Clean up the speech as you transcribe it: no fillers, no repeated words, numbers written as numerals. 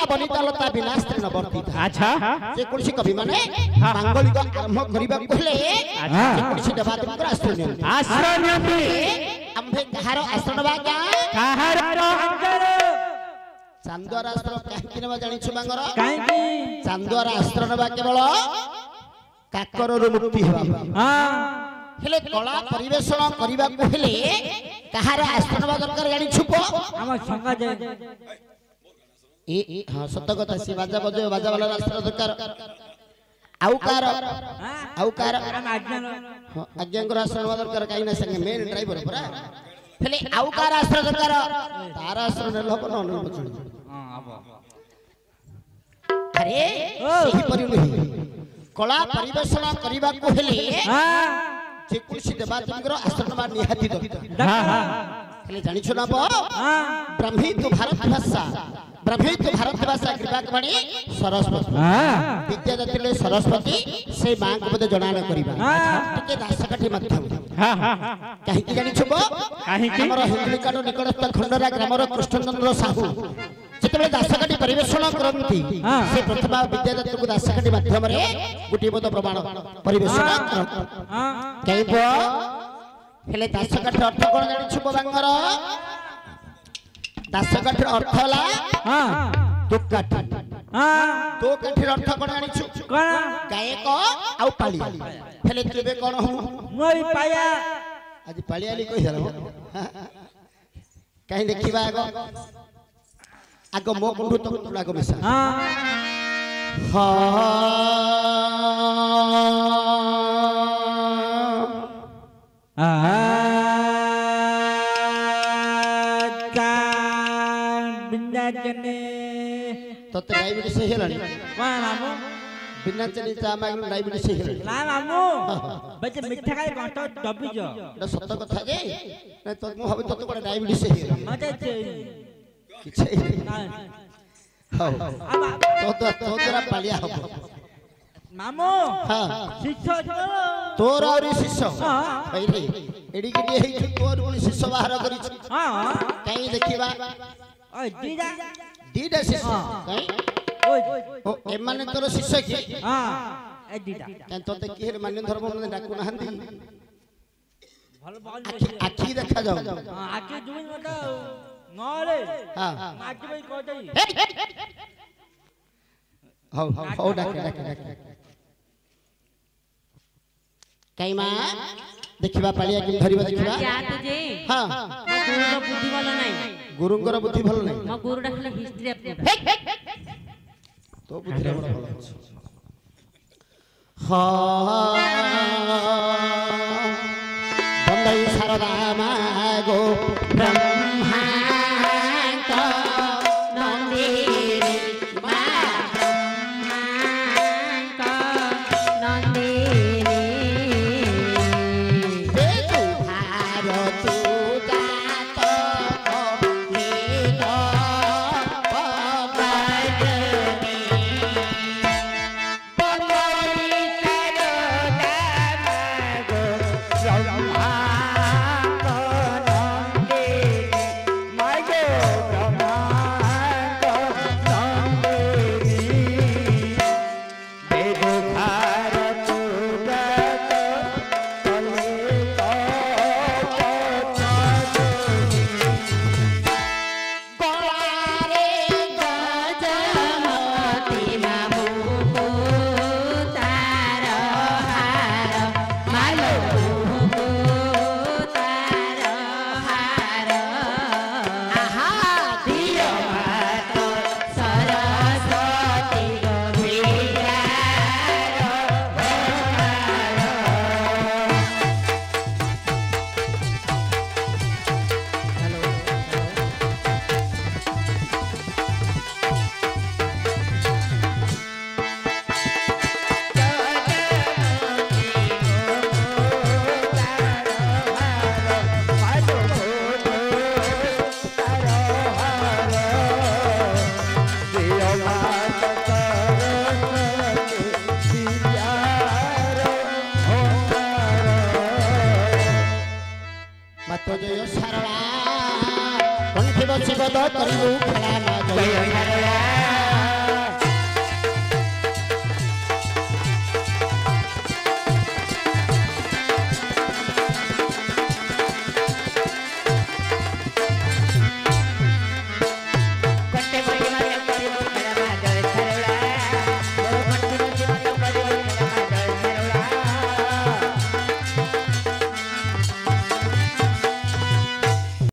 बनिता लता विनाश न वर्तित। अच्छा जे कुलसी कवि माने मांगलिक आरंभ करिबा कहले जे कुलसी देवादेव आश्रय नियंती आश्रय नियंती आंभे कहार आश्रय नबा कहार चांदुआर आश्रय काहे नबा जानि छु बांगर काहे की चांदुआर आश्रय नबा केवल काकर रो मुक्ति हेबा हां हेले कला परिवेषण करिबा कहले कहार आश्रय नबा दरकार जानि छु को हम संगा जे ए हां सत्य कथा सी बाजा बजे बाजा वाला रास्ता दरकार आउकार आज्ञांकर आश्रय दरकार काई ना संगे मेन ड्राइवर परा हेले आउकार आश्रय दरकार तार आश्रय लोक न बचुन हां आबो अरे सही परि नहीं कला परिवेषण करिबा को हेले हां जे कुछ देवादेवकर आश्रय निहाती दरकार हां हेले जानि छु ना बो हां ब्रह्मी तो भारत भाषा ब्रह्मित भारत भाषा कृपाकमणि सरस्वती विद्या दतिले सरस्वती से मां को बदे जणाना करिबा टिके दासकाठी माध्यम काहे की जानि छबो काहे की हमर हिंदुलिकानो निकटस्थ खंडरा ग्रामर कृष्णचंद्र साहू जेतेबे दासकाठी परिवेषण करंती से प्रथमा विद्या दत्त को दासकाठी माध्यम रे गुटी पद प्रमाण परिवेषण कहबो हेले दासकाठी अर्थ कोन जानि छबो बांगर दासकाठी अर्थ हला हां दो काठी हां दो काठी अर्थ कोन आनी छु कोन गायक आउ पाली हेले तेबे कोन हूं मोई पाया आज पाली आली कहि हलो काहे देखिबा आगो मो कुंडू तो लागो मिसा हां हां तो डायबिटीज से हेलानी वा मामू बिना चनी चा माग डायबिटीज से हेलानी ना मामू बजे मिठा खाई गंट दबिजो एटा सत्य कथा जे नै तो मु हबे तो कोन डायबिटीज से हेलानी मजे छे किछे ना हां तो तोरा पालिया हबो मामू हां शिष्य तोर और शिष्य हां कहि एडी गिडी हेइ तोर कोन शिष्य बाहर करि हां कहीं देखिबा ओय दीदा शिष्य कहीं ओ एमाने तोर शिष्य की हां ए दीदा केन तोते केर मान्य धर्म ने डाकु नहंती भल भल आखी देखा जाऊ हां आखी जुई मत नरे हां आखी भाई को जाई हो डाके कई मां देखिबा पालिया कि धरिबा देखिबा क्या तुझे हां गुरुर बुद्धि भलो नाही गुरुंगर बुद्धि भलो नाही म गुरु डाकले हिस्ट्री अपने तो बुद्धि रे बड़ भलो अछि हां बंदई शारदा मागो ब्रह्मा का नंदी ବଦ କରିବୁ ଖେଳା